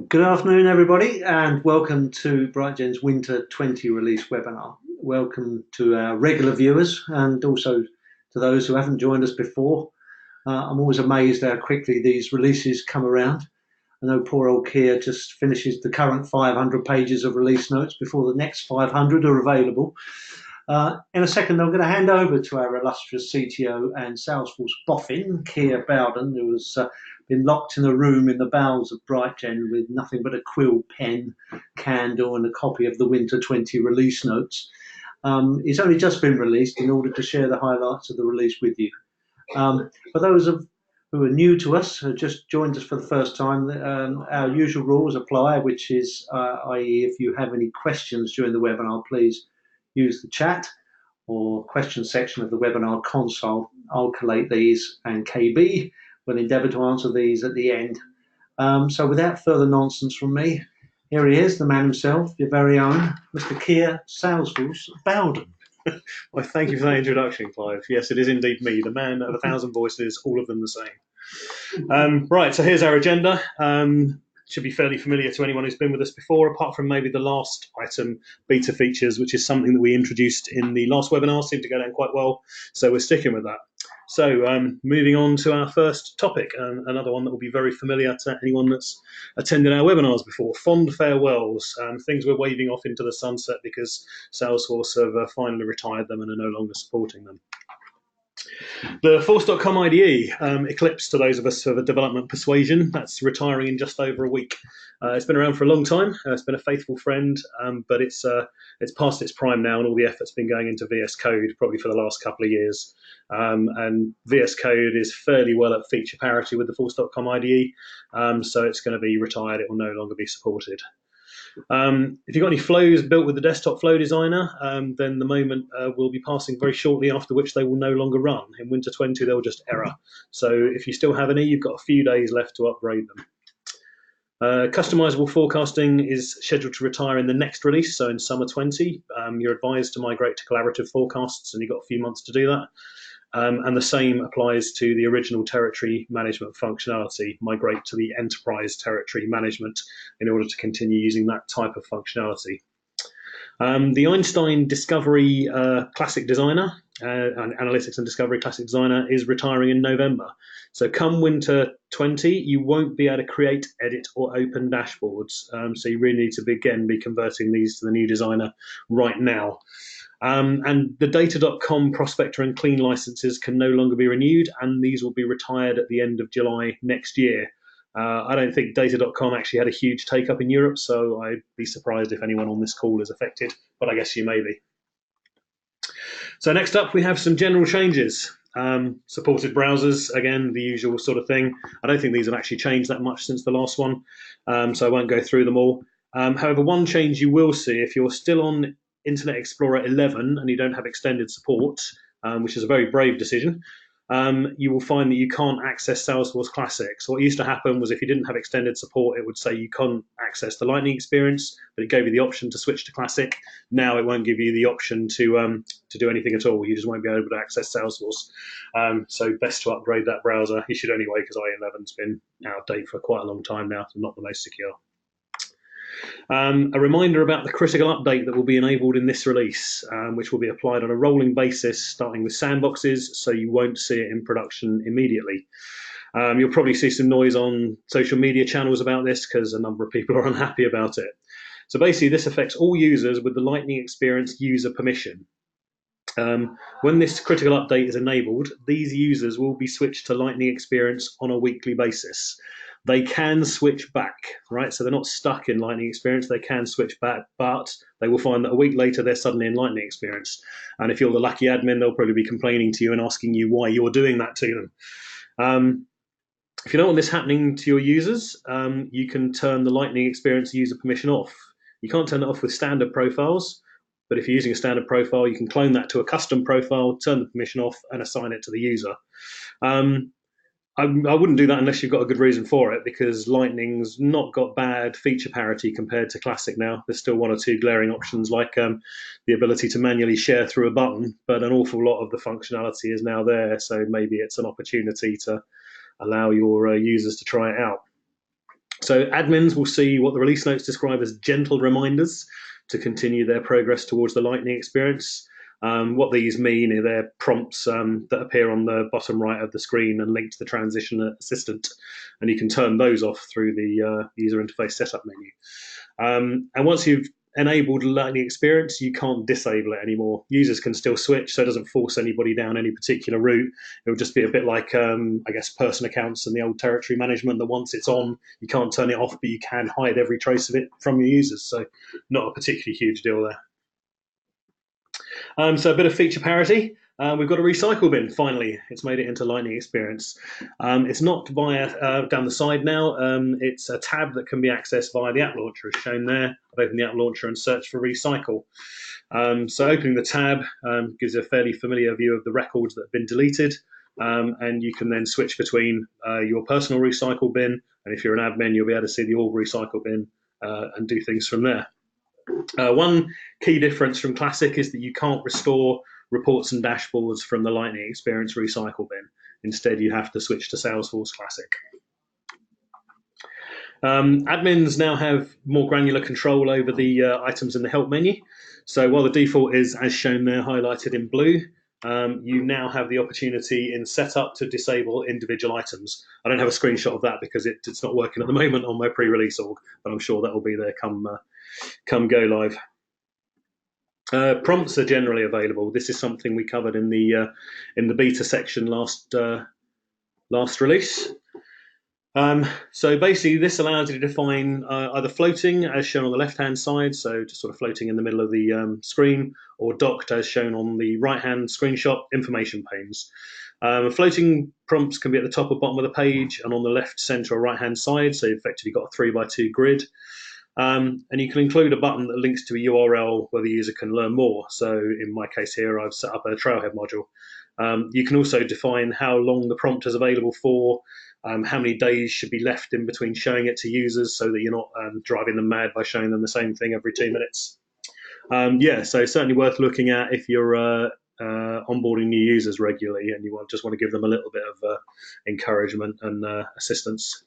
Good afternoon, everybody, and welcome to BrightGen's Winter 20 release webinar. Welcome to our regular viewers and also to those who haven't joined us before. I'm always amazed how quickly these releases come around. I know poor old Keir just finishes the current 500 pages of release notes before the next 500 are available. In a second, I'm going to hand over to our illustrious CTO and Salesforce boffin, Keir Bowden, who has been locked in a room in the bowels of BrightGen with nothing but a quill pen, candle, and a copy of the Winter 20 release notes. It's only just been released in order to share the highlights of the release with you. For those who are new to us, who just joined us for the first time, our usual rules apply, which is, i.e., if you have any questions during the webinar, please use the chat or question section of the webinar console. I'll collate these, and KB will endeavour to answer these at the end. So without further nonsense from me, here he is, the man himself, your very own, Mr. Keir Salesforce Bowden. Well, thank you for that introduction, Clive. Yes, it is indeed me, the man of 1,000 voices, all of them the same. Right, so here's our agenda. Should be fairly familiar to anyone who's been with us before, apart from maybe the last item, beta features, which is something that we introduced in the last webinar, seemed to go down quite well, so we're sticking with that. So moving on to our first topic, another one that will be very familiar to anyone that's attended our webinars before, fond farewells, things we're waving off into the sunset because Salesforce have finally retired them and are no longer supporting them. The Force.com IDE, Eclipse to those of us of a development persuasion, that's retiring in just over a week. It's been around for a long time. It's been a faithful friend, but it's past its prime now, and all the effort's been going into VS Code probably for the last couple of years. And VS Code is fairly well at feature parity with the Force.com IDE, so it's going to be retired. It will no longer be supported. If you've got any flows built with the desktop flow designer, then the moment will be passing very shortly, after which they will no longer run. In Winter 20, they'll just error. So if you still have any, you've got a few days left to upgrade them. Customizable forecasting is scheduled to retire in the next release, so in summer 20. You're advised to migrate to collaborative forecasts, and you've got a few months to do that. And the same applies to the original territory management functionality. Migrate to the enterprise territory management in order to continue using that type of functionality. The Einstein Discovery Classic Designer, Analytics and Discovery Classic Designer, is retiring in November. So come Winter 20, you won't be able to create, edit, or open dashboards. So you really need to be converting these to the new designer right now. And the data.com prospector and clean licenses can no longer be renewed, and these will be retired at the end of July next year. I don't think data.com actually had a huge take up in Europe, so I'd be surprised if anyone on this call is affected, but I guess you may be. So next up, we have some general changes. Supported browsers, again, the usual sort of thing. I don't think these have actually changed that much since the last one, so I won't go through them all. However, one change you will see if you're still on Internet Explorer 11 and you don't have extended support, which is a very brave decision, you will find that you can't access Salesforce Classic. So what used to happen was if you didn't have extended support, it would say you can't access the Lightning experience, but it gave you the option to switch to Classic. Now it won't give you the option to do anything at all. You just won't be able to access Salesforce. So best to upgrade that browser. You should anyway, because IE11's been out of date for quite a long time now, so not the most secure. A reminder about the critical update that will be enabled in this release, which will be applied on a rolling basis, starting with sandboxes, so you won't see it in production immediately. You'll probably see some noise on social media channels about this because a number of people are unhappy about it. So basically, this affects all users with the Lightning Experience user permission. When this critical update is enabled, these users will be switched to Lightning Experience on a weekly basis. They can switch back, right? So they're not stuck in Lightning Experience. They can switch back, but they will find that a week later, they're suddenly in Lightning Experience. And if you're the lucky admin, they'll probably be complaining to you and asking you why you're doing that to them. If you don't want this happening to your users, you can turn the Lightning Experience user permission off. You can't turn it off with standard profiles, but if you're using a standard profile, you can clone that to a custom profile, turn the permission off, and assign it to the user. I wouldn't do that unless you've got a good reason for it, because Lightning's not got bad feature parity compared to Classic now. There's still one or two glaring options, like the ability to manually share through a button, but an awful lot of the functionality is now there, so maybe it's an opportunity to allow your users to try it out. So admins will see what the release notes describe as gentle reminders to continue their progress towards the Lightning experience. What these mean are they're prompts that appear on the bottom right of the screen and link to the transition assistant, and you can turn those off through the user interface setup menu. And once you've enabled Lightning experience, you can't disable it anymore. Users can still switch, so it doesn't force anybody down any particular route. It would just be a bit like, I guess, person accounts and the old territory management, that once it's on, you can't turn it off, but you can hide every trace of it from your users. So not a particularly huge deal there. So a bit of feature parity. We've got a recycle bin, finally. It's made it into Lightning experience. It's not via down the side now. It's a tab that can be accessed via the app launcher, as shown there. I've opened the app launcher and searched for recycle. So opening the tab gives a fairly familiar view of the records that have been deleted. And you can then switch between your personal recycle bin, and if you're an admin, you'll be able to see the org recycle bin and do things from there. One key difference from Classic is that you can't restore reports and dashboards from the Lightning Experience recycle bin. Instead, you have to switch to Salesforce Classic. Admins now have more granular control over the items in the help menu. So while the default is, as shown there, highlighted in blue, you now have the opportunity in setup to disable individual items. I don't have a screenshot of that because it's not working at the moment on my pre-release org, but I'm sure that will be there come go live. Prompts are generally available. This is something we covered in the beta section last release. So basically, this allows you to define either floating, as shown on the left-hand side, so just sort of floating in the middle of the screen, or docked, as shown on the right-hand screenshot, information panes. Floating prompts can be at the top or bottom of the page and on the left, center, or right-hand side, so you've effectively got a 3x2 grid. And you can include a button that links to a URL where the user can learn more. So in my case here, I've set up a Trailhead module. You can also define how long the prompt is available for, how many days should be left in between showing it to users so that you're not driving them mad by showing them the same thing every 2 minutes. Yeah, so certainly worth looking at if you're onboarding new users regularly and you just want to give them a little bit of encouragement and assistance.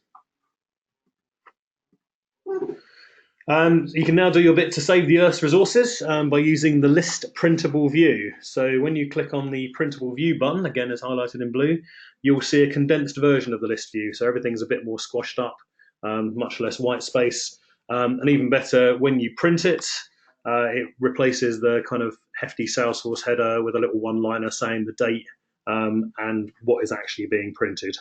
You can now do your bit to save the Earth's resources by using the list printable view. So when you click on the printable view button, again as highlighted in blue, you'll see a condensed version of the list view. So everything's a bit more squashed up, much less white space. And even better, when you print it, it replaces the kind of hefty Salesforce header with a little one-liner saying the date and what is actually being printed.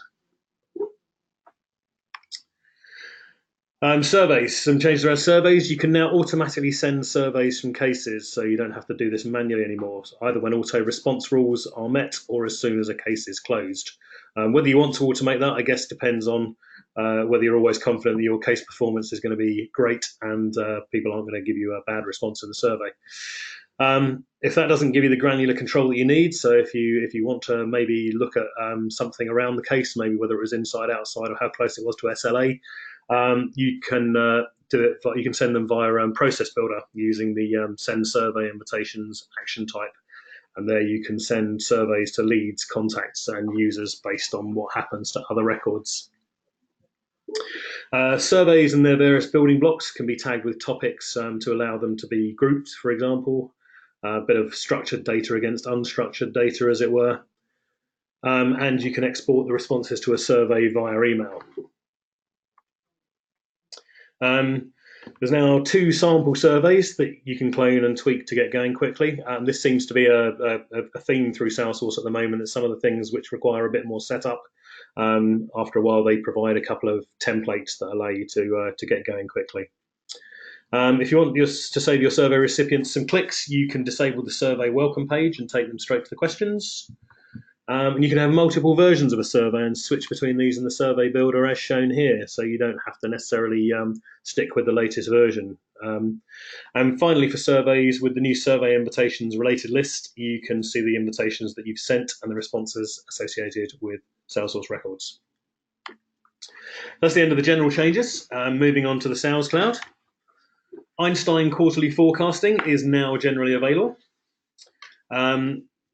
Surveys, some changes around surveys. You can now automatically send surveys from cases, so you don't have to do this manually anymore, either when auto response rules are met or as soon as a case is closed. Whether you want to automate that, I guess, depends on whether you're always confident that your case performance is going to be great and people aren't going to give you a bad response in the survey. If that doesn't give you the granular control that you need, so if you want to maybe look at something around the case, maybe whether it was inside, outside, or how close it was to SLA, you can do it. You can send them via Process Builder using the send survey invitations action type, and there you can send surveys to leads, contacts, and users based on what happens to other records. Surveys and their various building blocks can be tagged with topics to allow them to be grouped, for example. A bit of structured data against unstructured data, as it were. And you can export the responses to a survey via email. There's now 2 sample surveys that you can clone and tweak to get going quickly. This seems to be a theme through Salesforce at the moment. That some of the things which require a bit more setup, after a while they provide a couple of templates that allow you to get going quickly. If you want to save your survey recipients some clicks, you can disable the survey welcome page and take them straight to the questions. And you can have multiple versions of a survey and switch between these in the survey builder as shown here, so you don't have to necessarily stick with the latest version. And finally, for surveys, with the new survey invitations related list, you can see the invitations that you've sent and the responses associated with Salesforce records. That's the end of the general changes. Moving on to the Sales Cloud. Einstein quarterly forecasting is now generally available.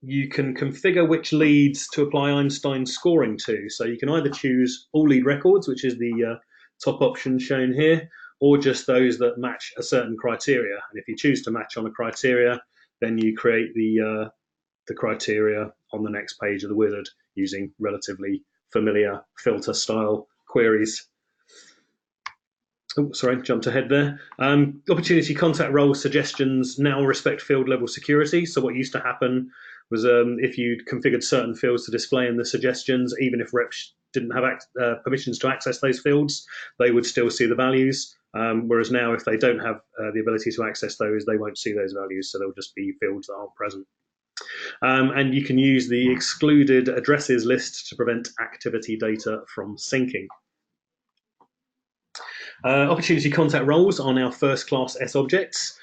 You can configure which leads to apply Einstein scoring to. So you can either choose all lead records, which is the top options shown here, or just those that match a certain criteria. And if you choose to match on a criteria, then you create the criteria on the next page of the wizard using relatively familiar filter style queries. Oh, sorry, jumped ahead there. Opportunity contact role suggestions now respect field level security. So what used to happen was if you'd configured certain fields to display in the suggestions, even if reps didn't have permissions to access those fields, they would still see the values. Whereas now, if they don't have the ability to access those, they won't see those values. So they'll just be fields that aren't present. And you can use the excluded addresses list to prevent activity data from syncing. Opportunity contact roles are now first class S objects,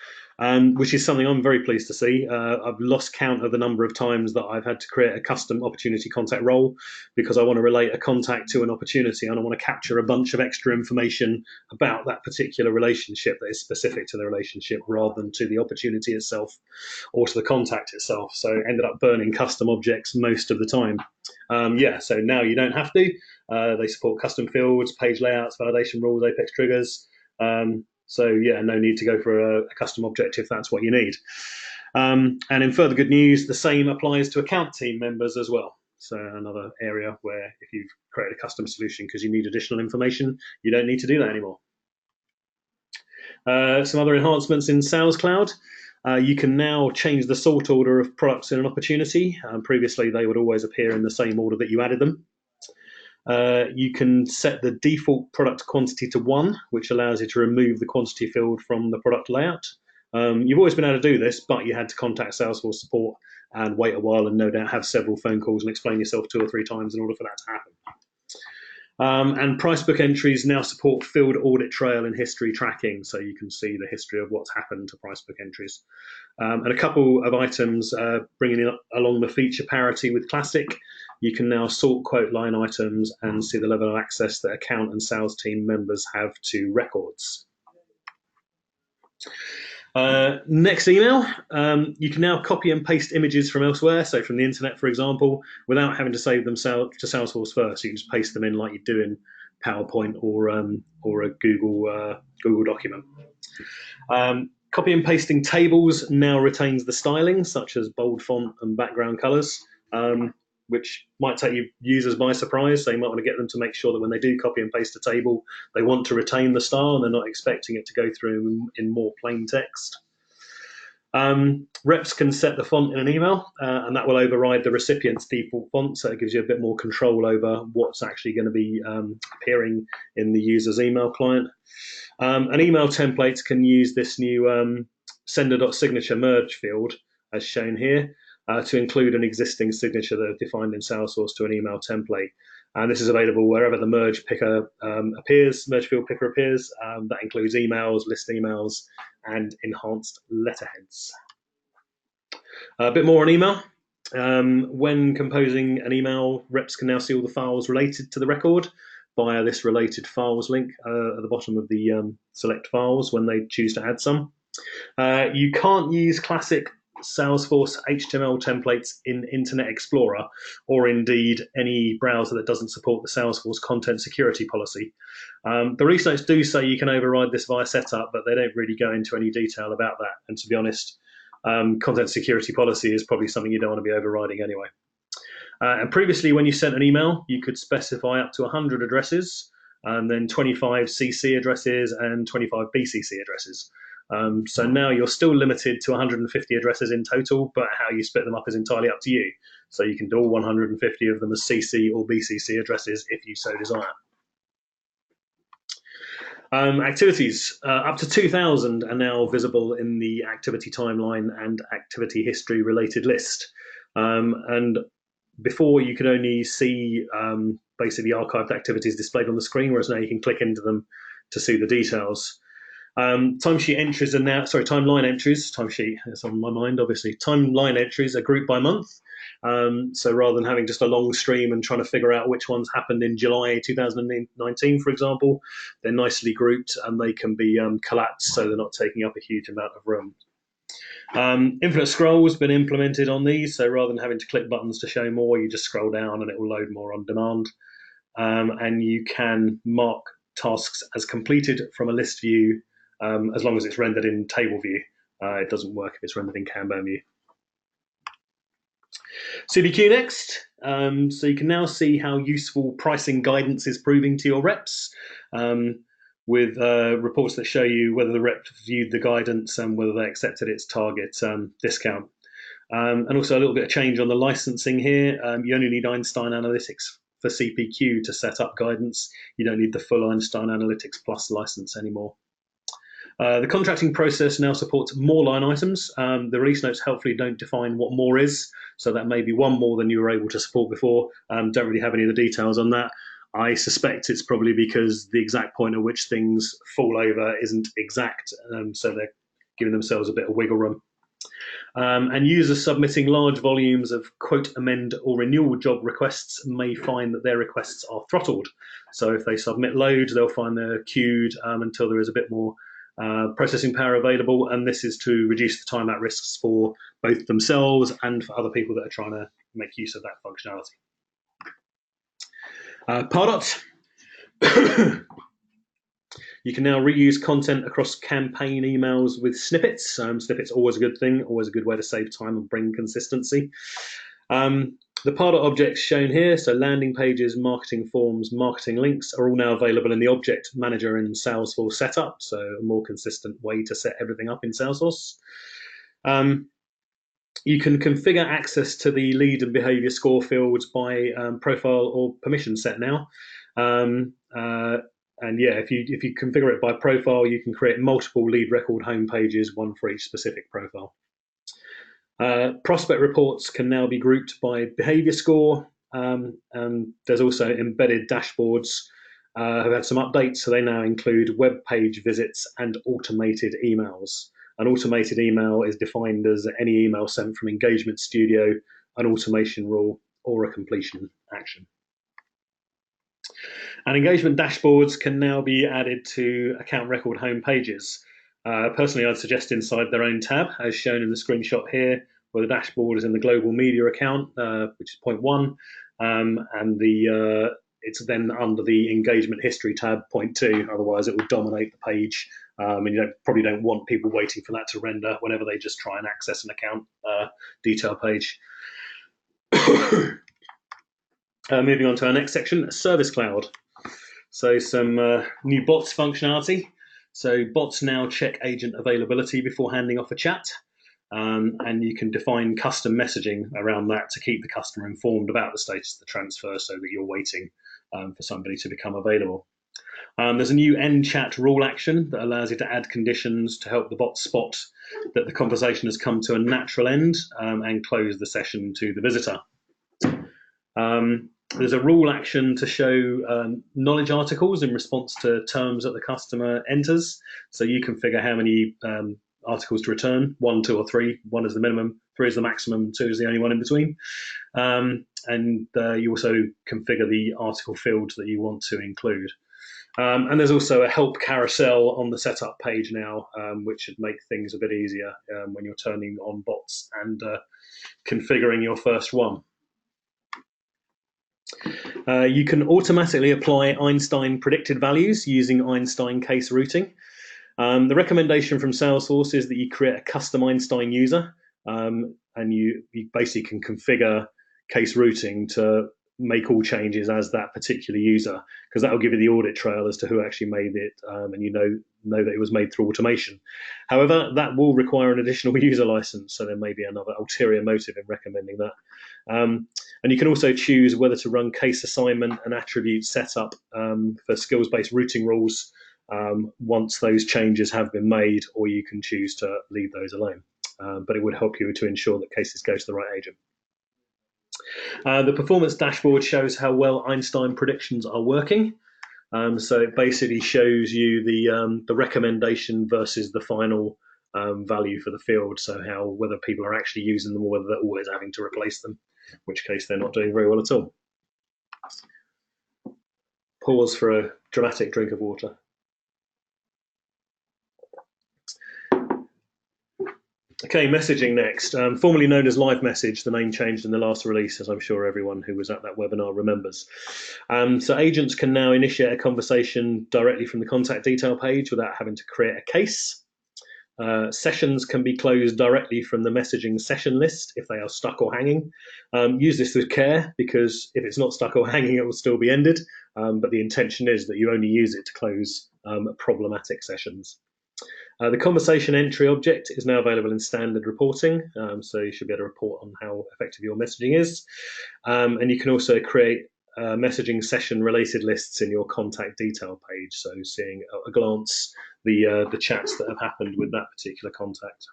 which is something I'm very pleased to see. I've lost count of the number of times that I've had to create a custom opportunity contact role because I want to relate a contact to an opportunity and I want to capture a bunch of extra information about that particular relationship that is specific to the relationship rather than to the opportunity itself or to the contact itself. So I ended up burning custom objects most of the time. So now you don't have to. They support custom fields, page layouts, validation rules, Apex triggers. No need to go for a custom object if that's what you need. And in further good news, the same applies to account team members as well. So another area where if you've created a custom solution because you need additional information, you don't need to do that anymore. Some other enhancements in Sales Cloud. You can now change the sort order of products in an opportunity. Previously, they would always appear in the same order that you added them. You can set the default product quantity to 1, which allows you to remove the quantity field from the product layout. You've always been able to do this, but you had to contact Salesforce support and wait a while and no doubt have several phone calls and explain yourself 2 or 3 times in order for that to happen. And price book entries now support field audit trail and history tracking, so you can see the history of what's happened to price book entries. And a couple of items bringing in along the feature parity with Classic. You can now sort quote line items and see the level of access that account and sales team members have to records. Next email, you can now copy and paste images from elsewhere, so from the internet, for example, without having to save them to Salesforce first. You can just paste them in like you do in PowerPoint or a Google document. Copy and pasting tables now retains the styling, such as bold font and background colors, which might take users by surprise. So you might want to get them to make sure that when they do copy and paste a table, they want to retain the style and they're not expecting it to go through in more plain text. Reps can set the font in an email, and that will override the recipient's default font, so it gives you a bit more control over what's actually going to be appearing in the user's email client. And email templates can use this new sender.signature merge field, as shown here, to include an existing signature that is defined in Salesforce to an email template. And this is available wherever the merge picker appears, merge field picker appears. That includes emails, list emails, and enhanced letterheads. A bit more on email. When composing an email, reps can now see all the files related to the record via this related files link at the bottom of the select files when they choose to add some. You can't use classic Salesforce HTML templates in Internet Explorer or indeed any browser that doesn't support the Salesforce content security policy. The release notes do say you can override this via setup, but they don't really go into any detail about that. And to be honest, content security policy is probably something you don't want to be overriding anyway. And previously, when you sent an email, you could specify up to 100 addresses, and then 25 CC addresses and 25 BCC addresses. So now you're still limited to 150 addresses in total, but how you split them up is entirely up to you. So you can do all 150 of them as CC or BCC addresses if you so desire. Activities, up to 2,000 are now visible in the activity timeline and activity history related list. And before you could only see basically archived activities displayed on the screen, whereas now you can click into them to see the details. Timesheet entries are now, timeline entries, timesheet, it's on my mind obviously. Timeline entries are grouped by month. So rather than having just a long stream and trying to figure out which ones happened in July 2019, for example, they're nicely grouped and they can be collapsed so they're not taking up a huge amount of room. Infinite scroll has been implemented on these, so rather than having to click buttons to show more, you just scroll down and it will load more on demand. And you can mark tasks as completed from a list view, as long as it's rendered in table view. It doesn't work if it's rendered in Kanban view. CBQ next. So you can now see how useful pricing guidance is proving to your reps, with reports that show you whether the rep viewed the guidance and whether they accepted its target discount. And also a little bit of change on the licensing here. You only need Einstein Analytics for CPQ to set up guidance. You don't need the full Einstein Analytics Plus license anymore. The contracting process now supports more line items. The release notes helpfully don't define what more is, so that may be one more than you were able to support before. Don't really have any of the details on that. I suspect it's probably because the exact point at which things fall over isn't exact, so they're giving themselves a bit of wiggle room. And users submitting large volumes of quote amend or renewal job requests may find that their requests are throttled. So if they submit loads, they'll find they're queued until there is a bit more processing power available, and this is to reduce the timeout risks for both themselves and for other people that are trying to make use of that functionality. Pardot. You can now reuse content across campaign emails with snippets. Snippets are always a good thing, always a good way to save time and bring consistency. The Pardot objects shown here, so landing pages, marketing forms, marketing links, are all now available in the object manager in Salesforce setup, so a more consistent way to set everything up in Salesforce. You can configure access to the lead and behavior score fields by profile or permission set now. And yeah, if you configure it by profile, you can create multiple lead record home pages, one for each specific profile. Prospect reports can now be grouped by behavior score, and there's also embedded dashboards have had some updates, so they now include web page visits and automated emails. An automated email is defined as any email sent from Engagement Studio, an automation rule, or a completion action. And engagement dashboards can now be added to account record home pages. Personally, I'd suggest inside their own tab, as shown in the screenshot here, where the dashboard is in the global media account, which is point 1, and it's then under the engagement history tab, point 2. Otherwise, it will dominate the page, and you probably don't want people waiting for that to render whenever they just try and access an account detail page. Moving on to our next section, Service Cloud. So some new bots functionality. So bots now check agent availability before handing off a chat, and you can define custom messaging around that to keep the customer informed about the status of the transfer, so that you're waiting for somebody to become available. There's a new end chat rule action that allows you to add conditions to help the bot spot that the conversation has come to a natural end and close the session to the visitor. There's a rule action to show knowledge articles in response to terms that the customer enters. So you configure how many articles to return, 1, 2, or 3. 1 is the minimum, 3 is the maximum, 2 is the only one in between. And you also configure the article fields that you want to include. And there's also a help carousel on the setup page now, which should make things a bit easier when you're turning on bots and configuring your first one. You can automatically apply Einstein predicted values using Einstein case routing. The recommendation from Salesforce is that you create a custom Einstein user, and you basically can configure case routing to make all changes as that particular user, because that will give you the audit trail as to who actually made it, and you know that it was made through automation. However, that will require an additional user license, so there may be another ulterior motive in recommending that. And you can also choose whether to run case assignment and attribute setup for skills-based routing rules once those changes have been made, or you can choose to leave those alone. But it would help you to ensure that cases go to the right agent. The performance dashboard shows how well Einstein predictions are working. So it basically shows you the recommendation versus the final value for the field. So whether people are actually using them or whether they're always having to replace them, in which case they're not doing very well at all. Pause for a dramatic drink of water. Okay, messaging next. Formerly known as Live Message, the name changed in the last release, as I'm sure everyone who was at that webinar remembers. So agents can now initiate a conversation directly from the contact detail page without having to create a case. Sessions can be closed directly from the messaging session list if they are stuck or hanging. Use this with care, because if it's not stuck or hanging, it will still be ended. But the intention is that you only use it to close problematic sessions. The conversation entry object is now available in standard reporting, so you should be able to report on how effective your messaging is. And you can also create messaging session related lists in your contact detail page, so seeing at a glance the chats that have happened with that particular contact.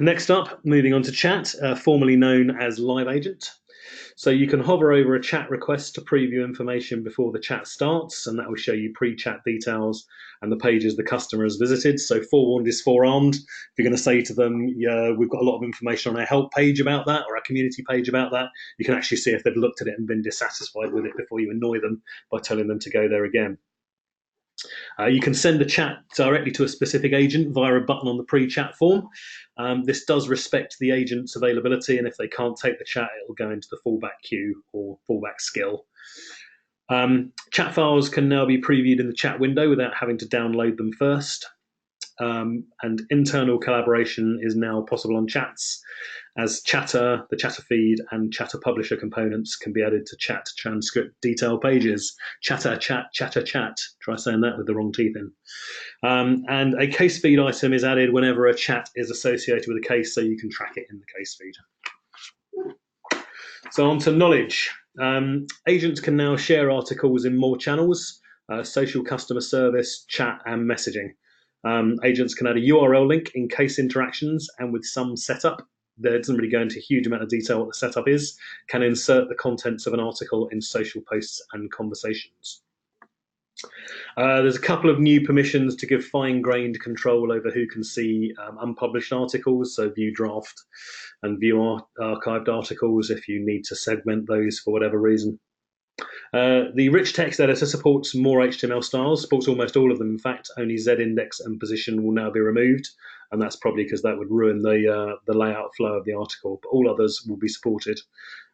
Next up, moving on to chat, formerly known as Live Agent. So you can hover over a chat request to preview information before the chat starts, and that will show you pre-chat details and the pages the customer has visited. So forewarned is forearmed. If you're going to say to them, yeah, we've got a lot of information on our help page about that, or our community page about that, you can actually see if they've looked at it and been dissatisfied with it before you annoy them by telling them to go there again. You can send a chat directly to a specific agent via a button on the pre-chat form. This does respect the agent's availability, and if they can't take the chat, it will go into the fallback queue or fallback skill. Chat files can now be previewed in the chat window without having to download them first. And internal collaboration is now possible on chats, as Chatter, the Chatter feed, and Chatter publisher components can be added to chat transcript detail pages. Chatter, chat, chatter, chat. Try saying that with the wrong teeth in. And a case feed item is added whenever a chat is associated with a case, so you can track it in the case feed. So on to knowledge. Agents can now share articles in more channels: social, customer service, chat, and messaging. Agents can add a URL link in case interactions, and with some setup, that doesn't really go into a huge amount of detail what the setup is, can insert the contents of an article in social posts and conversations. There's a couple of new permissions to give fine-grained control over who can see unpublished articles, so view draft and view archived articles if you need to segment those for whatever reason. The rich text editor supports more HTML styles, supports almost all of them. In fact, only Z-index and position will now be removed, and that's probably because that would ruin the layout flow of the article. But all others will be supported,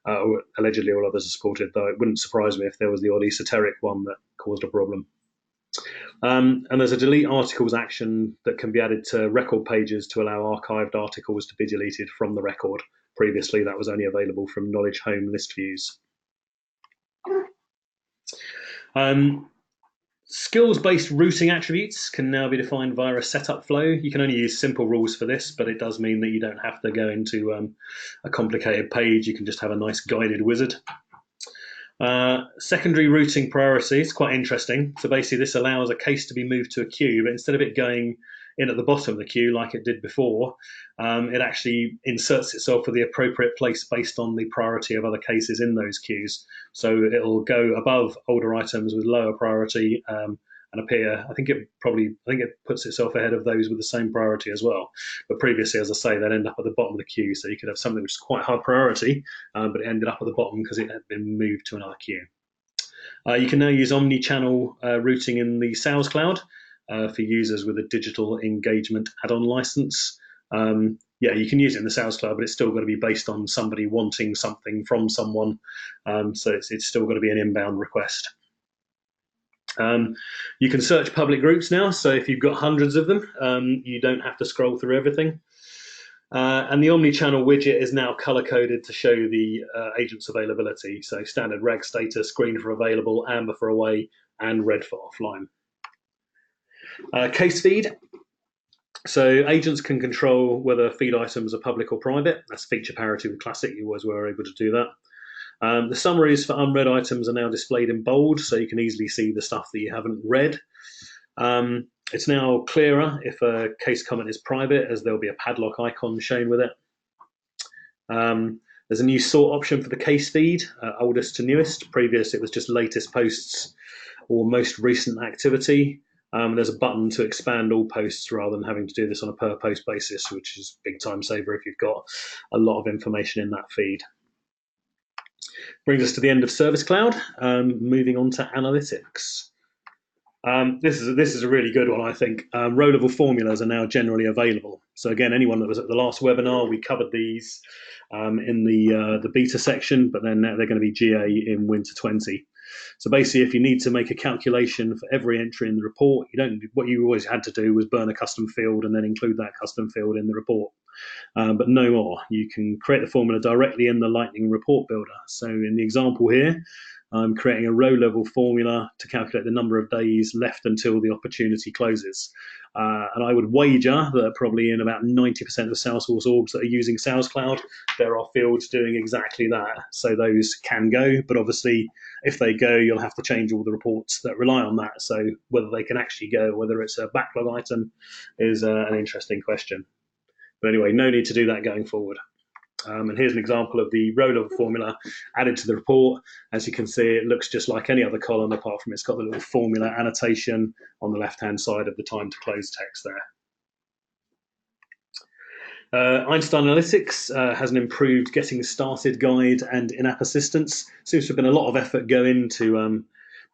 or allegedly all others are supported, though it wouldn't surprise me if there was the odd esoteric one that caused a problem. And there's a delete articles action that can be added to record pages to allow archived articles to be deleted from the record. Previously, that was only available from knowledge home list views. Skills-based routing attributes can now be defined via a setup flow. You can only use simple rules for this, but it does mean that you don't have to go into a complicated page. You can just have a nice guided wizard. Secondary routing priority is quite interesting. So basically this allows a case to be moved to a queue, but instead of it going in at the bottom of the queue like it did before, it actually inserts itself at the appropriate place based on the priority of other cases in those queues. So it'll go above older items with lower priority and appear, I think it puts itself ahead of those with the same priority as well. But previously, as I say, they'd end up at the bottom of the queue, so you could have something which is quite high priority, but it ended up at the bottom because it had been moved to another queue. You can now use omni-channel routing in the Sales Cloud for users with a digital engagement add-on license. Yeah, you can use it in the Sales Cloud, but it's still got to be based on somebody wanting something from someone, so it's still got to be an inbound request. You can search public groups now, so if you've got hundreds of them, you don't have to scroll through everything. And the omni-channel widget is now color-coded to show the agent's availability, so standard reg status, green for available, amber for away, and red for offline. Case feed. So agents can control whether feed items are public or private. That's feature parity with Classic. You always were able to do that. The summaries for unread items are now displayed in bold, so you can easily see the stuff that you haven't read. It's now clearer if a case comment is private, as there'll be a padlock icon shown with it. There's a new sort option for the case feed, oldest to newest. Previous, it was just latest posts or most recent activity. There's a button to expand all posts rather than having to do this on a per post basis, which is a big time saver if you've got a lot of information in that feed. Brings us to the end of Service Cloud, moving on to analytics. This is a really good one, I think. Row-level formulas are now generally available. So again, anyone that was at the last webinar, we covered these in the beta section, but then they're going to be GA in Winter 20. So basically, if you need to make a calculation for every entry in the report, what you always had to do was burn a custom field and then include that custom field in the report. But no more. You can create the formula directly in the Lightning report builder. So in the example here, I'm creating a row-level formula to calculate the number of days left until the opportunity closes. And I would wager that probably in about 90% of Salesforce orgs that are using Sales Cloud, there are fields doing exactly that. So those can go, but obviously if they go, you'll have to change all the reports that rely on that. So whether they can actually go, whether it's a backlog item, is an interesting question. But anyway, no need to do that going forward. And here's an example of the row-level formula added to the report. As you can see, it looks just like any other column, apart from it's got the little formula annotation on the left-hand side of the time to close text there. Einstein Analytics has an improved getting started guide and in-app assistance. Seems to have been a lot of effort go into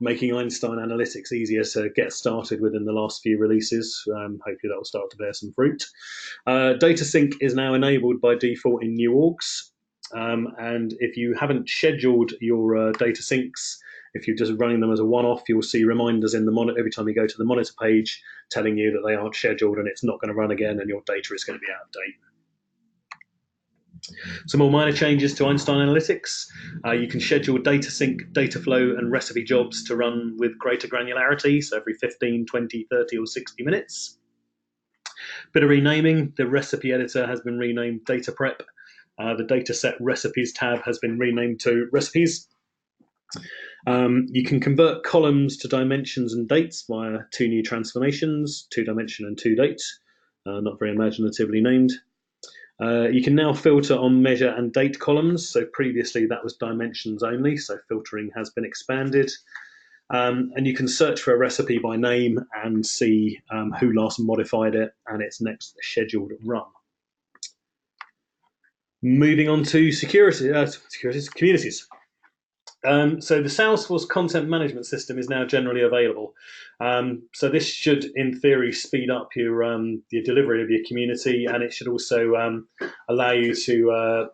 making Einstein Analytics easier to get started with in the last few releases. Hopefully that will start to bear some fruit. Data sync is now enabled by default in new orgs. And if you haven't scheduled your data syncs, if you're just running them as a one-off, you'll see reminders in the monitor every time you go to the monitor page telling you that they aren't scheduled and it's not going to run again and your data is going to be out of date. Some more minor changes to Einstein Analytics. You can schedule data sync, data flow, and recipe jobs to run with greater granularity, so every 15, 20, 30, or 60 minutes. Bit of renaming. The recipe editor has been renamed Data Prep. The dataset recipes tab has been renamed to Recipes. You can convert columns to dimensions and dates via two new transformations, 2dimension and 2date, not very imaginatively named. You can now filter on measure and date columns. So previously that was dimensions only, so filtering has been expanded. And you can search for a recipe by name and see who last modified it and its next scheduled run. Moving on to communities. So the Salesforce content management system is now generally available. So this should, in theory, speed up your delivery of your community, and it should also allow you to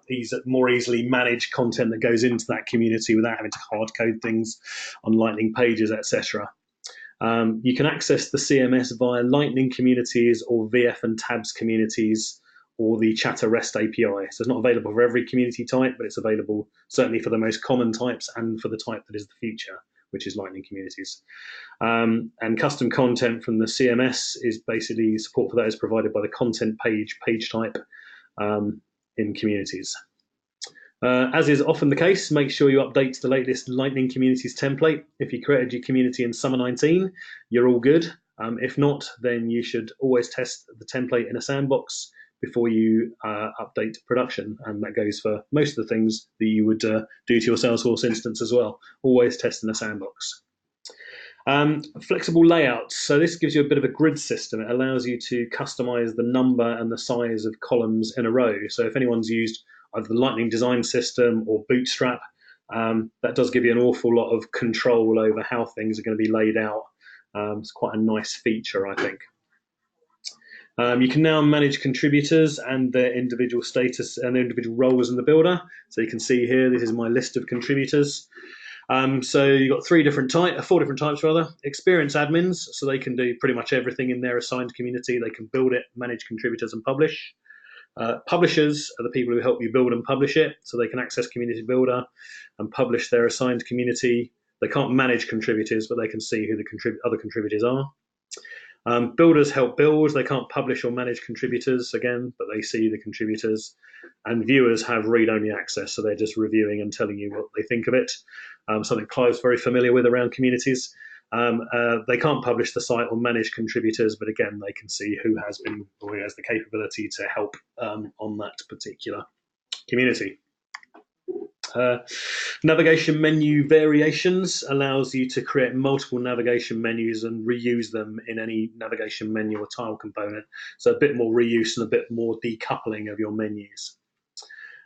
more easily manage content that goes into that community without having to hard code things on Lightning pages, etc. You can access the CMS via Lightning communities or VF and Tabs communities, or the Chatter REST API. So it's not available for every community type, but it's available certainly for the most common types and for the type that is the future, which is Lightning communities. And custom content from the CMS is basically support for that is provided by the content page type in communities. As is often the case, make sure you update the latest Lightning communities template. If you created your community in summer 19, you're all good. If not, then you should always test the template in a sandbox before you update production, and that goes for most of the things that you would do to your Salesforce instance as well. Always test in a sandbox. Flexible layouts. So this gives you a bit of a grid system. It allows you to customize the number and the size of columns in a row. So if anyone's used either the Lightning design system or Bootstrap, that does give you an awful lot of control over how things are going to be laid out. It's quite a nice feature, I think. You can now manage contributors and their individual status and their individual roles in the builder. So you can see here, this is my list of contributors. So you've got four different types rather. Experience admins, so they can do pretty much everything in their assigned community. They can build it, manage contributors, and publish. Publishers are the people who help you build and publish it, so they can access Community Builder and publish their assigned community. They can't manage contributors, but they can see who the other contributors are. Builders help build. They can't publish or manage contributors again, but they see the contributors. And viewers have read-only access, so they're just reviewing and telling you what they think of it. Something Clive's very familiar with around communities. They can't publish the site or manage contributors, but again, they can see who has been or who has the capability to help on that particular community. Navigation menu variations allows you to create multiple navigation menus and reuse them in any navigation menu or tile component. So a bit more reuse and a bit more decoupling of your menus.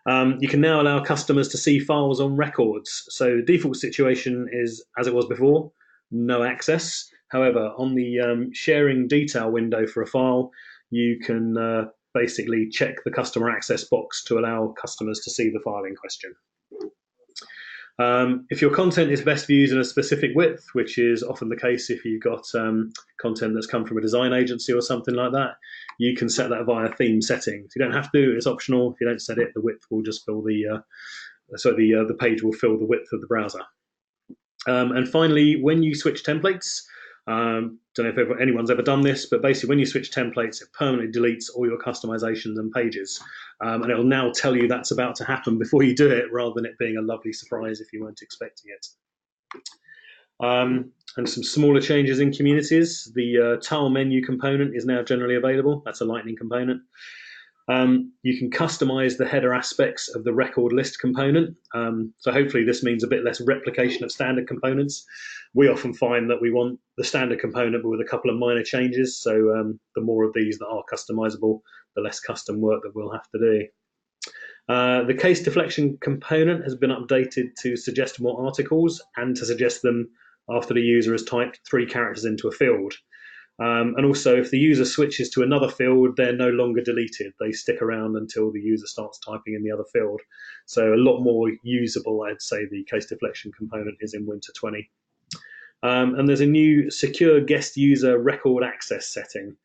You can now allow customers to see files on records. So the default situation is as it was before. no access. However, on the sharing detail window for a file, you can basically check the customer access box to allow customers to see the file in question. If your content is best viewed in a specific width, which is often the case if you've got content that's come from a design agency or something like that, you can set that via theme settings. You don't have to, it's optional. If you don't set it, the width will just fill the page will fill the width of the browser. And finally, when you switch templates, don't know if anyone's ever done this, but basically when you switch templates, it permanently deletes all your customizations and pages. And it'll now tell you that's about to happen before you do it, rather than it being a lovely surprise if you weren't expecting it. And some smaller changes in communities. The tile menu component is now generally available. That's a Lightning component. You can customize the header aspects of the record list component. So hopefully this means a bit less replication of standard components. We often find that we want the standard component but with a couple of minor changes. So the more of these that are customizable, the less custom work that we'll have to do. The case deflection component has been updated to suggest more articles and to suggest them after the user has typed 3 characters into a field. And also, if the user switches to another field, they're no longer deleted. They stick around until the user starts typing in the other field. So a lot more usable, I'd say, the case deflection component is in Winter 20. And there's a new secure guest user record access setting.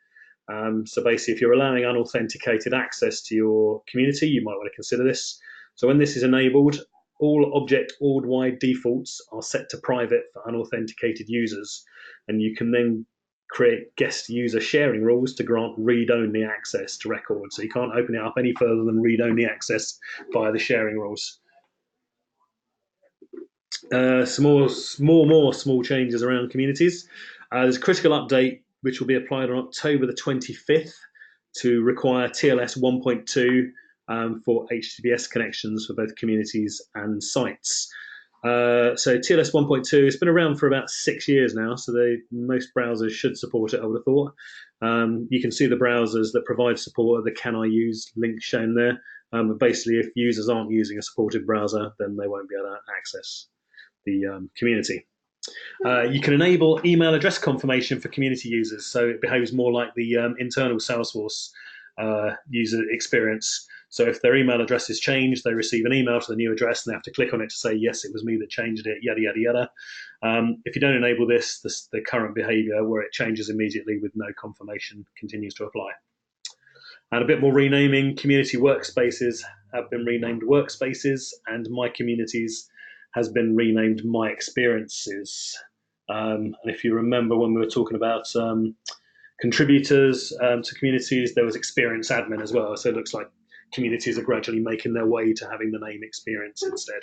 So basically, if you're allowing unauthenticated access to your community, you might want to consider this. So when this is enabled, all object org-wide defaults are set to private for unauthenticated users. And you can then create guest user sharing rules to grant read-only access to records. So you can't open it up any further than read-only access via the sharing rules. Some more small changes around communities. There's a critical update which will be applied on October the 25th to require TLS 1.2 for HTTPS connections for both communities and sites. So TLS 1.2 has been around for about 6 years now, so most browsers should support it, I would have thought. You can see the browsers that provide support, the Can I Use link shown there. But basically, if users aren't using a supported browser, then they won't be able to access the community. You can enable email address confirmation for community users, so it behaves more like the internal Salesforce user experience. So if their email address is changed, they receive an email to the new address and they have to click on it to say, yes, it was me that changed it, yada, yada, yada. If you don't enable this, the current behavior where it changes immediately with no confirmation continues to apply. And a bit more renaming, community workspaces have been renamed workspaces, and my communities has been renamed my experiences. And if you remember when we were talking about contributors to communities, there was experience admin as well. So it looks like communities are gradually making their way to having the name experience instead.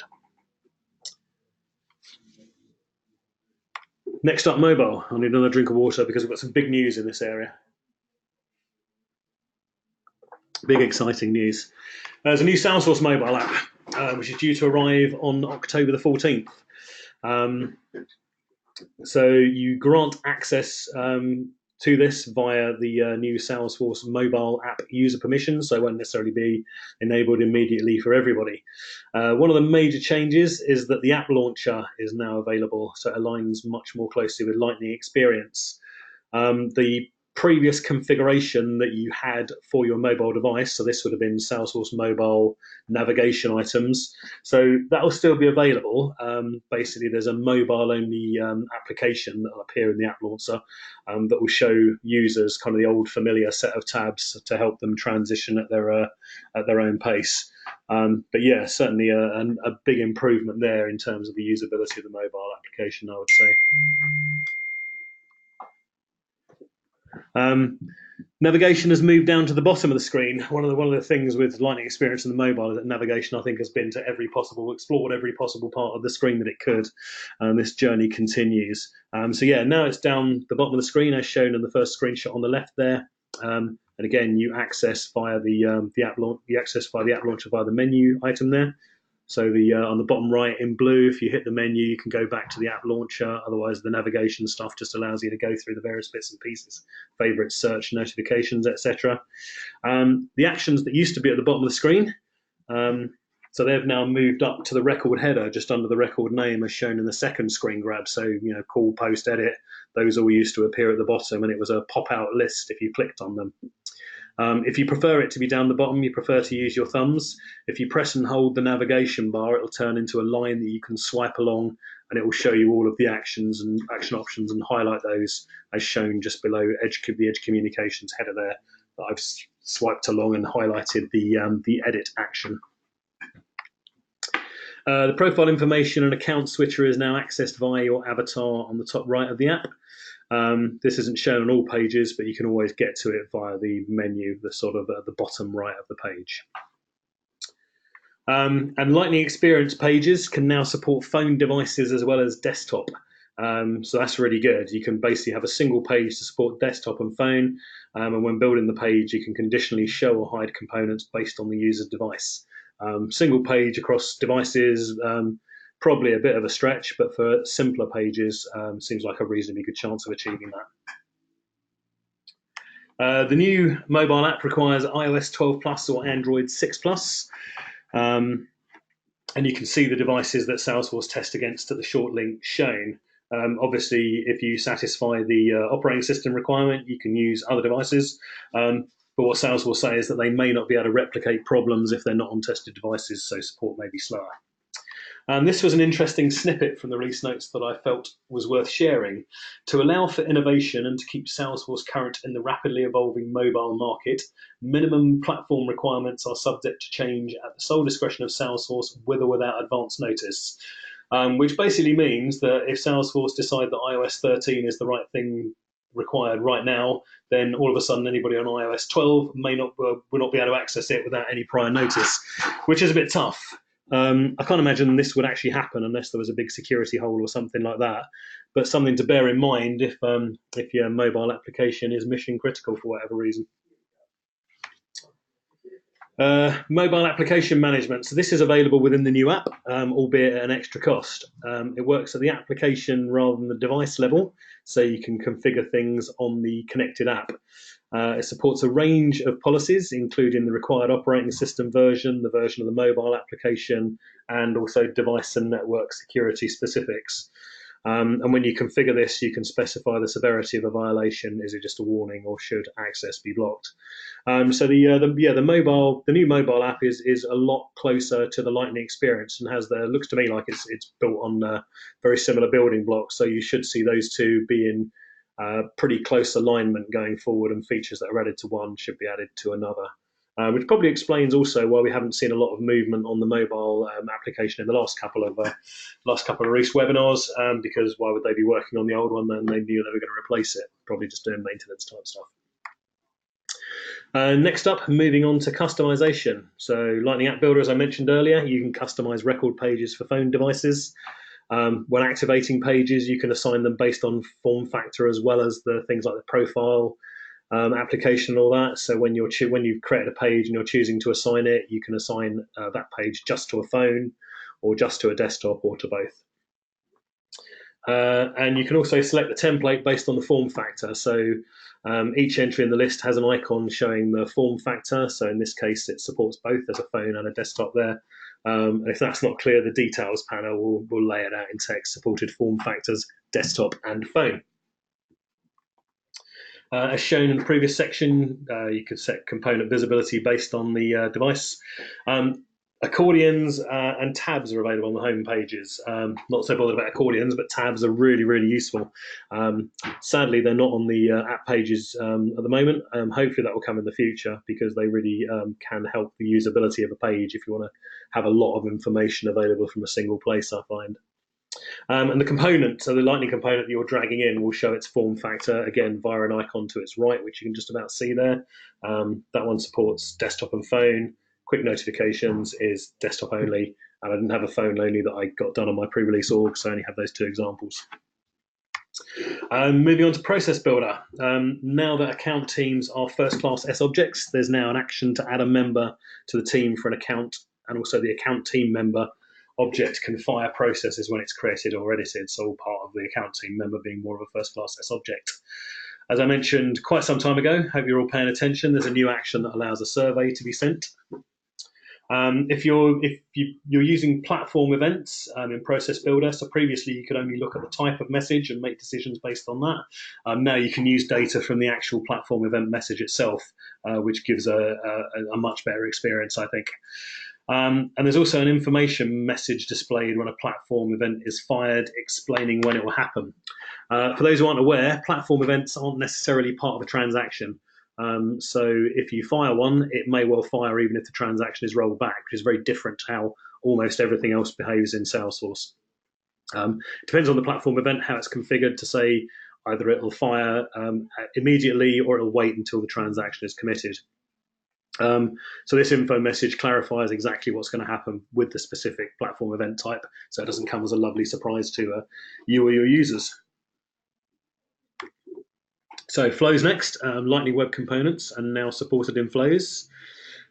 Next up, mobile. I need another drink of water because we've got some big news in this area. Big exciting news. There's a new Salesforce mobile app, which is due to arrive on October the 14th. So you grant access to this via the new Salesforce mobile app user permissions, so it won't necessarily be enabled immediately for everybody. One of the major changes is that the app launcher is now available, so it aligns much more closely with Lightning Experience. The previous configuration that you had for your mobile device, so this would have been Salesforce mobile navigation items, so that will still be available. Basically, there's a mobile-only application that will appear in the app launcher that will show users kind of the old familiar set of tabs to help them transition at their own pace. But yeah, certainly a big improvement there in terms of the usability of the mobile application, I would say. Navigation has moved down to the bottom of the screen. One of the things with Lightning Experience and the mobile is that navigation, I think, has been to explored every possible part of the screen that it could. This journey continues. So yeah, now it's down the bottom of the screen as shown in the first screenshot on the left there. And again, you access via the app launcher via the menu item there. So on the bottom right in blue, if you hit the menu, you can go back to the app launcher. Otherwise, the navigation stuff just allows you to go through the various bits and pieces, favorites, search, notifications, etc. The actions that used to be at the bottom of the screen So they've now moved up to the record header, just under the record name as shown in the second screen grab. So, you know, call, post, edit, those all used to appear at the bottom, and it was a pop-out list if you clicked on them. If you prefer it to be down the bottom, you prefer to use your thumbs. If you press and hold the navigation bar, it'll turn into a line that you can swipe along, and it will show you all of the actions and action options and highlight those as shown just below the Edge Communications header there that I've swiped along and highlighted the edit action. The profile information and account switcher is now accessed via your avatar on the top right of the app. This isn't shown on all pages, but you can always get to it via the menu, the sort of at the bottom right of the page. And Lightning Experience pages can now support phone devices as well as desktop. So that's really good. You can basically have a single page to support desktop and phone, and when building the page, you can conditionally show or hide components based on the user's device. Single page across devices, probably a bit of a stretch, but for simpler pages, seems like a reasonably good chance of achieving that. The new mobile app requires iOS 12 Plus or Android 6 Plus. And you can see the devices that Salesforce test against at the short link shown. Obviously, if you satisfy the operating system requirement, you can use other devices. But what Salesforce say is that they may not be able to replicate problems if they're not on tested devices, so support may be slower. This was an interesting snippet from the release notes that I felt was worth sharing. To allow for innovation and to keep Salesforce current in the rapidly evolving mobile market, minimum platform requirements are subject to change at the sole discretion of Salesforce with or without advance notice. Which basically means that if Salesforce decide that iOS 13 is the right thing required right now, then all of a sudden anybody on iOS 12 will not be able to access it without any prior notice, which is a bit tough. I can't imagine this would actually happen unless there was a big security hole or something like that. But something to bear in mind if your mobile application is mission critical for whatever reason. Mobile application management. So this is available within the new app, albeit at an extra cost. It works at the application rather than the device level, so you can configure things on the connected app. It supports a range of policies, including the required operating system version, the version of the mobile application, and also device and network security specifics. And when you configure this, you can specify the severity of a violation. Is it just a warning, or should access be blocked? So the new mobile app is a lot closer to the Lightning experience, and looks to me like it's built on very similar building blocks. So you should see those two be in pretty close alignment going forward, and features that are added to one should be added to another. Which probably explains also why we haven't seen a lot of movement on the mobile application in the last couple of release webinars, because why would they be working on the old one? Then they knew they were going to replace it, probably just doing maintenance type stuff. Next up, moving on to customization. So Lightning App Builder, as I mentioned earlier, you can customize record pages for phone devices. When activating pages, you can assign them based on form factor as well as the things like the profile, application and all that. So when you've created a page and you're choosing to assign it, you can assign that page just to a phone or just to a desktop or to both. And you can also select the template based on the form factor. So each entry in the list has an icon showing the form factor. So in this case, it supports both. There's a phone and a desktop there. And if that's not clear, the details panel will lay it out in text, supported form factors, desktop and phone. As shown in the previous section, you could set component visibility based on the device. Accordions and tabs are available on the home pages. Not so bothered about accordions, but tabs are really, really useful. Sadly, they're not on the app pages at the moment. Hopefully that will come in the future, because they really can help the usability of a page if you want to have a lot of information available from a single place, I find. And the component, so the Lightning component that you're dragging in, will show its form factor, again, via an icon to its right, which you can just about see there. That one supports desktop and phone. Quick notifications is desktop only, and I didn't have a phone only that I got done on my pre-release org, so I only have those two examples. Moving on to Process Builder. Now that account teams are first-class S objects, there's now an action to add a member to the team for an account, and also the account team member object can fire processes when it's created or edited, so all part of the account team member being more of a first-class S object. As I mentioned quite some time ago, hope you're all paying attention, there's a new action that allows a survey to be sent. If you're using platform events in Process Builder, so previously you could only look at the type of message and make decisions based on that. Now you can use data from the actual platform event message itself, which gives a much better experience, I think. And there's also an information message displayed when a platform event is fired, explaining when it will happen. For those who aren't aware, platform events aren't necessarily part of a transaction. So if you fire one, it may well fire even if the transaction is rolled back, which is very different to how almost everything else behaves in Salesforce. It depends on the platform event, how it's configured to say either it'll fire immediately or it'll wait until the transaction is committed. So this info message clarifies exactly what's going to happen with the specific platform event type, so it doesn't come as a lovely surprise to you or your users. So flows next. Lightning Web Components are now supported in flows.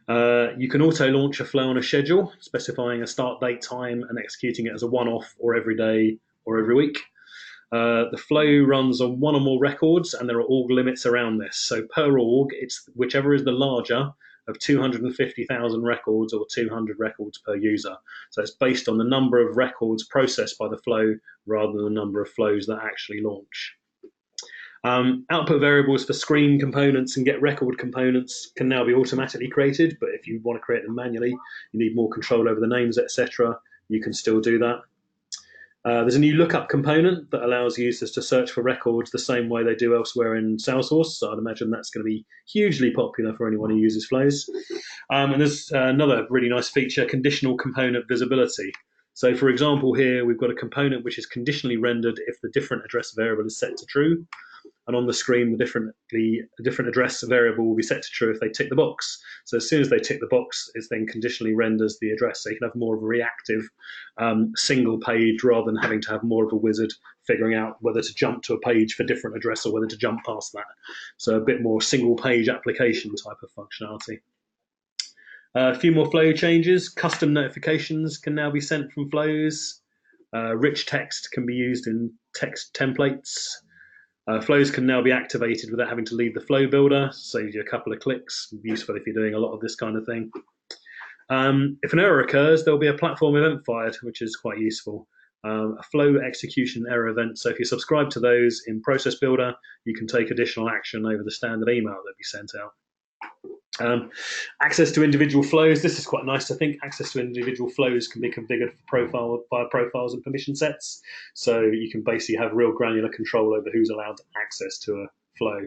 You can auto launch a flow on a schedule, specifying a start date, time, and executing it as a one-off or every day or every week. The flow runs on one or more records, and there are org limits around this. So per org, it's whichever is the larger of 250,000 records or 200 records per user. So it's based on the number of records processed by the flow rather than the number of flows that actually launch. Output variables for screen components and get record components can now be automatically created, but if you want to create them manually, you need more control over the names, etc. You can still do that. There's a new lookup component that allows users to search for records the same way they do elsewhere in Salesforce, so I'd imagine that's going to be hugely popular for anyone who uses flows. And there's another really nice feature, conditional component visibility. So for example here, we've got a component which is conditionally rendered if the different address variable is set to true. And on the screen, the different address variable will be set to true if they tick the box. So as soon as they tick the box, it then conditionally renders the address. So you can have more of a reactive single page rather than having to have more of a wizard figuring out whether to jump to a page for different address or whether to jump past that. So a bit more single page application type of functionality. A few more flow changes. Custom notifications can now be sent from flows. Rich text can be used in text templates. Flows can now be activated without having to leave the flow builder, saves you a couple of clicks, useful if you're doing a lot of this kind of thing. If an error occurs, there'll be a platform event fired, which is quite useful. A flow execution error event, so if you subscribe to those in Process Builder, you can take additional action over the standard email that'll be sent out. Access to individual flows. This is quite nice, I think. Access to individual flows can be configured for via profiles and permission sets. So you can basically have real granular control over who's allowed access to a flow.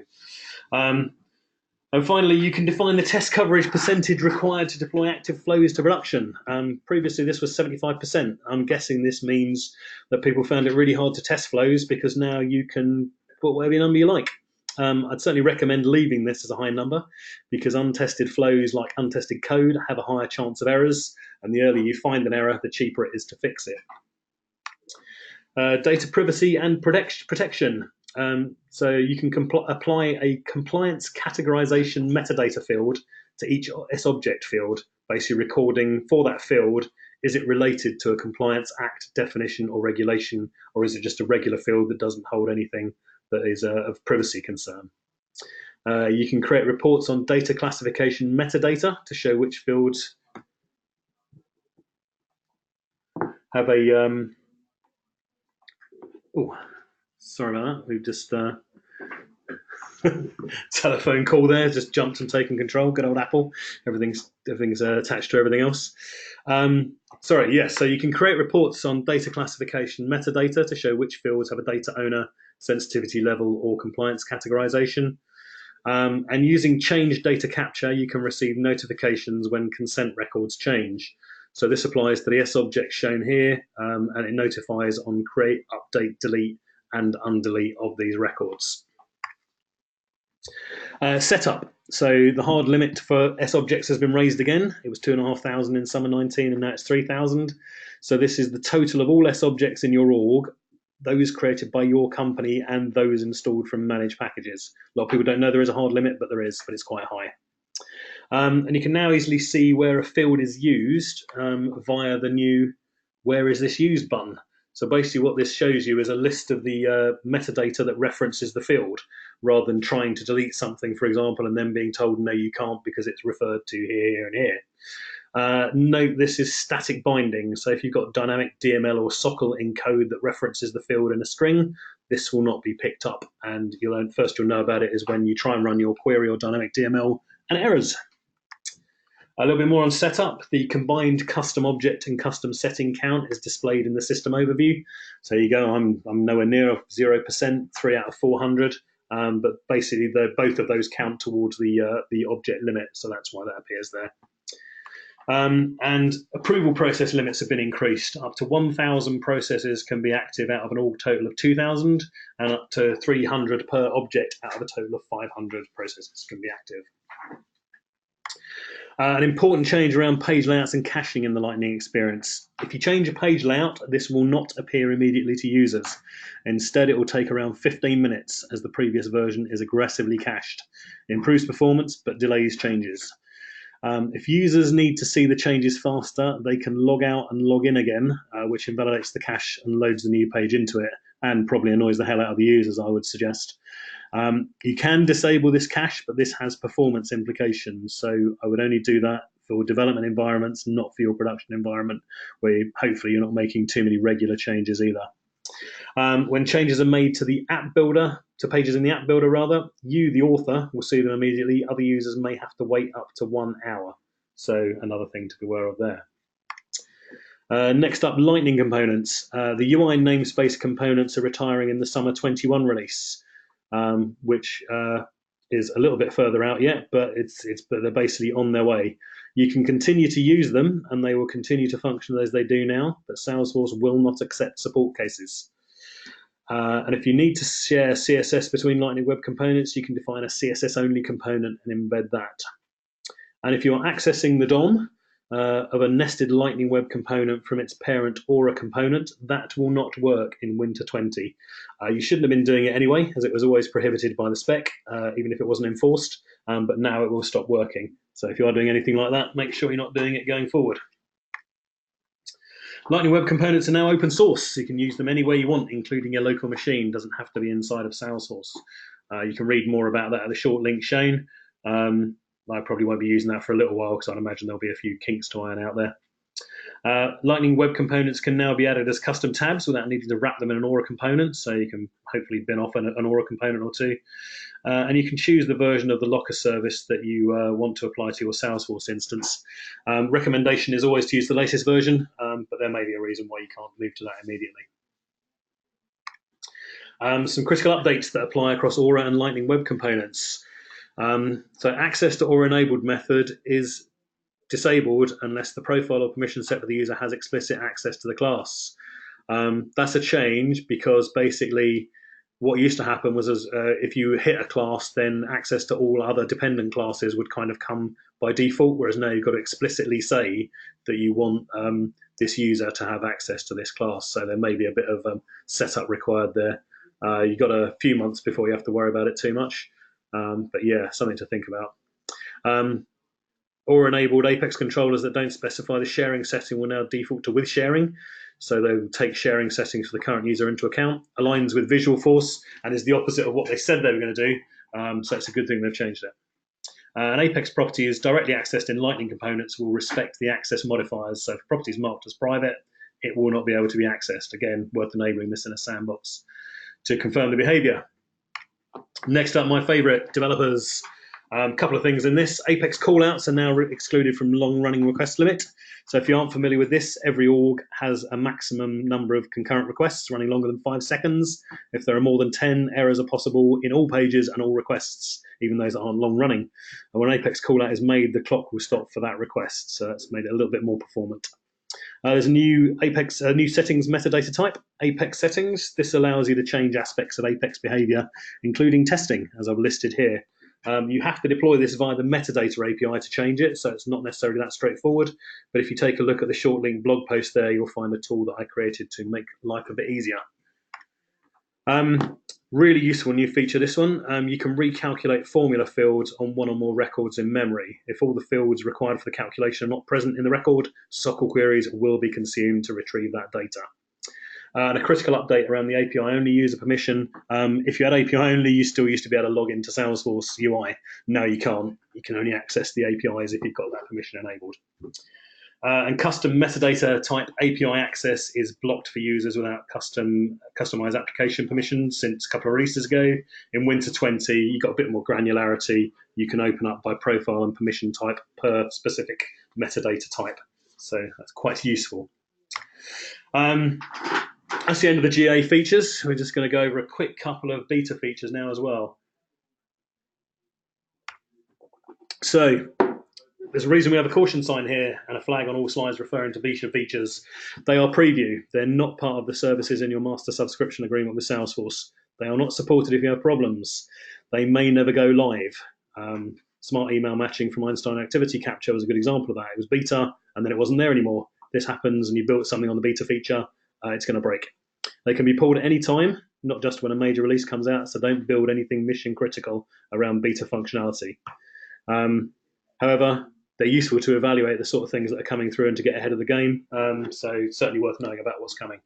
And finally, you can define the test coverage percentage required to deploy active flows to production. Previously, this was 75%. I'm guessing this means that people found it really hard to test flows because now you can put whatever number you like. I'd certainly recommend leaving this as a high number because untested flows, like untested code, have a higher chance of errors, and the earlier you find an error, the cheaper it is to fix it. Data privacy and protection. So you can apply a compliance categorization metadata field to each SObject field, basically recording for that field, is it related to a compliance act, definition, or regulation, or is it just a regular field that doesn't hold anything that is of privacy concern. You can create reports on data classification metadata to show which fields have a sorry about that, we've just telephone call there, just jumped and taken control. Good old Apple. Everything's attached to everything else. So you can create reports on data classification metadata to show which fields have a data owner, sensitivity level, or compliance categorization. And using change data capture, you can receive notifications when consent records change. So this applies to the SObject shown here, and it notifies on create, update, delete, and undelete of these records. Setup. So the hard limit for SObjects has been raised again. It was 2,500 in summer 19, and now it's 3,000. So this is the total of all SObjects in your org, those created by your company and those installed from managed packages. A lot of people don't know there is a hard limit, but there is, but it's quite high. And you can now easily see where a field is used via the new "Where is this used?" button. So basically what this shows you is a list of the metadata that references the field, rather than trying to delete something, for example, and then being told, no, you can't because it's referred to here, here, and here. Note this is static binding, so if you've got dynamic DML or SOCL in code that references the field in a string, this will not be picked up, and you'll know about it is when you try and run your query or dynamic DML and errors. A little bit more on setup. The combined custom object and custom setting count is displayed in the system overview. So you go, I'm nowhere near 0%, 3 out of 400, but basically both of those count towards the object limit, so that's why that appears there. And approval process limits have been increased. Up to 1,000 processes can be active out of an org total of 2,000, and up to 300 per object out of a total of 500 processes can be active. An important change around page layouts and caching in the Lightning experience. If you change a page layout, this will not appear immediately to users. Instead, it will take around 15 minutes, as the previous version is aggressively cached. It improves performance, but delays changes. If users need to see the changes faster, they can log out and log in again, which invalidates the cache and loads the new page into it, and probably annoys the hell out of the users, I would suggest. You can disable this cache, but this has performance implications, so I would only do that for development environments, not for your production environment, where hopefully you're not making too many regular changes either. When changes are made to the app builder, to pages in the app builder rather, you, the author, will see them immediately. Other users may have to wait up to 1 hour, so another thing to be aware of there. Next up, Lightning components. The UI namespace components are retiring in the summer 21 release, which is a little bit further out yet, but they're basically on their way. You can continue to use them, and they will continue to function as they do now, but Salesforce will not accept support cases. And if you need to share CSS between Lightning Web Components, you can define a CSS-only component and embed that. And if you're accessing the DOM of a nested Lightning Web component from its parent or a component, that will not work in Winter 20. You shouldn't have been doing it anyway, as it was always prohibited by the spec, even if it wasn't enforced, but now it will stop working. So if you are doing anything like that, make sure you're not doing it going forward. Lightning Web Components are now open source, so you can use them anywhere you want, including your local machine. Doesn't have to be inside of Salesforce. You can read more about that at the short link shown. I probably won't be using that for a little while because I'd imagine there'll be a few kinks to iron out there. Lightning Web Components can now be added as custom tabs without needing to wrap them in an Aura component, so you can hopefully bin off an Aura component or two. And you can choose the version of the locker service that you want to apply to your Salesforce instance. Recommendation is always to use the latest version, but there may be a reason why you can't move to that immediately. Some critical updates that apply across Aura and Lightning Web Components. So access to Aura enabled method is disabled unless the profile or permission set for the user has explicit access to the class. That's a change because basically what used to happen was if you hit a class, then access to all other dependent classes would kind of come by default, whereas now you've got to explicitly say that you want this user to have access to this class. So there may be a bit of setup required there. You've got a few months before you have to worry about it too much. But yeah, something to think about. Or enabled Apex controllers that don't specify the sharing setting will now default to with sharing. So they'll take sharing settings for the current user into account, aligns with Visual Force, and is the opposite of what they said they were going to do. So it's a good thing they've changed it. An Apex property is directly accessed in Lightning components will respect the access modifiers. So if a property is marked as private, it will not be able to be accessed. Again, worth enabling this in a sandbox to confirm the behavior. Next up, my favorite, developers. Couple of things in this. Apex callouts are now excluded from long-running request limit. So if you aren't familiar with this, every org has a maximum number of concurrent requests running longer than 5 seconds. If there are more than 10, errors are possible in all pages and all requests, even those that aren't long-running. And when Apex callout is made, the clock will stop for that request. So that's made it a little bit more performant. There's a new new settings metadata type, Apex settings. This allows you to change aspects of Apex behavior, including testing, as I've listed here. You have to deploy this via the metadata API to change it, so it's not necessarily that straightforward. But if you take a look at the short link blog post there, you'll find a tool that I created to make life a bit easier. Really useful new feature, this one. You can recalculate formula fields on one or more records in memory. If all the fields required for the calculation are not present in the record, SOCL queries will be consumed to retrieve that data. And a critical update around the API-only user permission. If you had API-only, you still used to be able to log into Salesforce UI. Now you can't. You can only access the APIs if you've got that permission enabled. And custom metadata type API access is blocked for users without customized application permissions since a couple of releases ago. In Winter 20, you got a bit more granularity. You can open up by profile and permission type per specific metadata type. So that's quite useful. That's the end of the GA features. We're just going to go over a quick couple of beta features now as well. So there's a reason we have a caution sign here and a flag on all slides referring to beta features. They are preview. They're not part of the services in your master subscription agreement with Salesforce. They are not supported if you have problems. They may never go live. Smart email matching from Einstein Activity Capture was a good example of that. It was beta and then it wasn't there anymore. This happens and you built something on the beta feature, it's going to break. They can be pulled at any time, not just when a major release comes out, so don't build anything mission critical around beta functionality. However, they're useful to evaluate the sort of things that are coming through and to get ahead of the game, so certainly worth knowing about what's coming.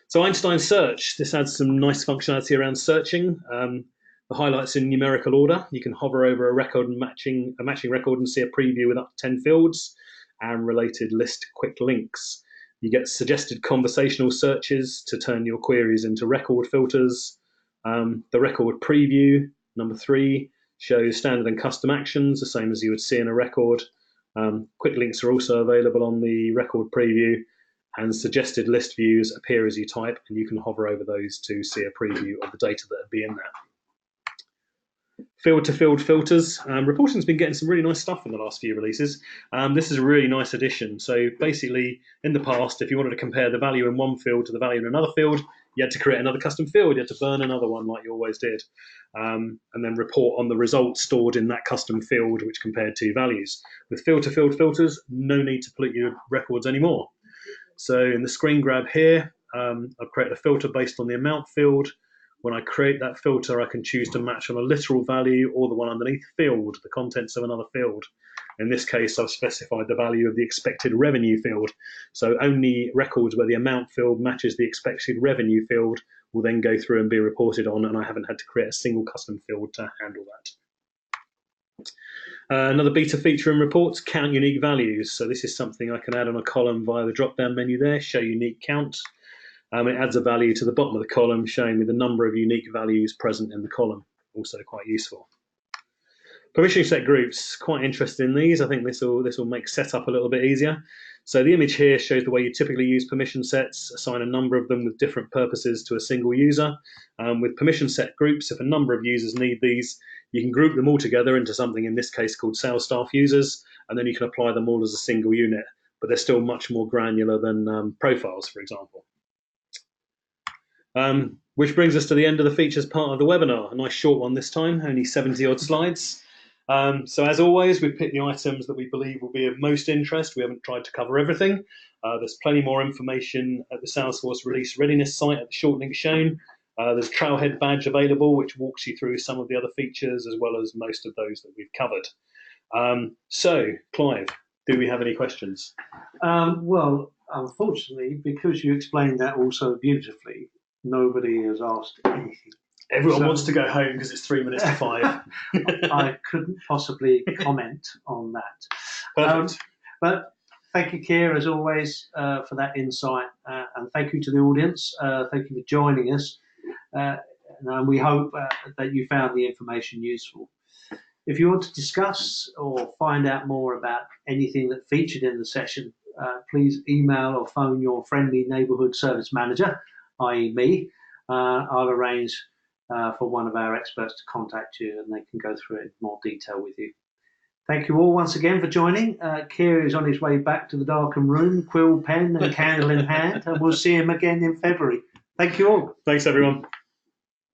So Einstein Search, this adds some nice functionality around searching. The highlights in numerical order. You can hover over a record and a matching record and see a preview with up to 10 fields and related list quick links. You get suggested conversational searches to turn your queries into record filters. The record preview, number 3, shows standard and custom actions, the same as you would see in a record. Quick links are also available on the record preview, and suggested list views appear as you type, and you can hover over those to see a preview of the data that would be in there. Field-to-field filters. Reporting's been getting some really nice stuff in the last few releases. This is a really nice addition. So basically, in the past, if you wanted to compare the value in one field to the value in another field, you had to create another custom field. You had to burn another one like you always did, and then report on the results stored in that custom field, which compared two values. With field-to-field filters, no need to split your records anymore. So in the screen grab here, I've created a filter based on the amount field. When I create that filter, I can choose to match on a literal value or the one underneath field, the contents of another field. In this case, I've specified the value of the expected revenue field. So only records where the amount field matches the expected revenue field will then go through and be reported on, and I haven't had to create a single custom field to handle that. Another beta feature in reports, count unique values. So this is something I can add on a column via the drop-down menu there, show unique count. It adds a value to the bottom of the column, showing me the number of unique values present in the column. Also quite useful. Permission set groups, quite interested in these. I think this will make setup a little bit easier. So the image here shows the way you typically use permission sets, assign a number of them with different purposes to a single user. With permission set groups, if a number of users need these, you can group them all together into something in this case called sales staff users, and then you can apply them all as a single unit. But they're still much more granular than profiles, for example. Which brings us to the end of the features part of the webinar. A nice short one this time, only 70 odd slides. So as always, we've picked the items that we believe will be of most interest. We haven't tried to cover everything. There's plenty more information at the Salesforce release readiness site at the short link shown. There's a Trailhead badge available, which walks you through some of the other features as well as most of those that we've covered. So, Clive, do we have any questions? Well, unfortunately, because you explained that all so beautifully, nobody has asked anything. Everyone wants to go home because it's 3 minutes to 5. I couldn't possibly comment on that. Perfect. But thank you, Keir, as always, for that insight. And thank you to the audience. Thank you for joining us. And we hope that you found the information useful. If you want to discuss or find out more about anything that featured in the session, please email or phone your friendly neighbourhood service manager, i.e. me. I'll arrange for one of our experts to contact you and they can go through it in more detail with you. Thank you all once again for joining. Keir is on his way back to the darkened room, quill pen and candle in hand, and we'll see him again in February. Thank you all. Thanks, everyone.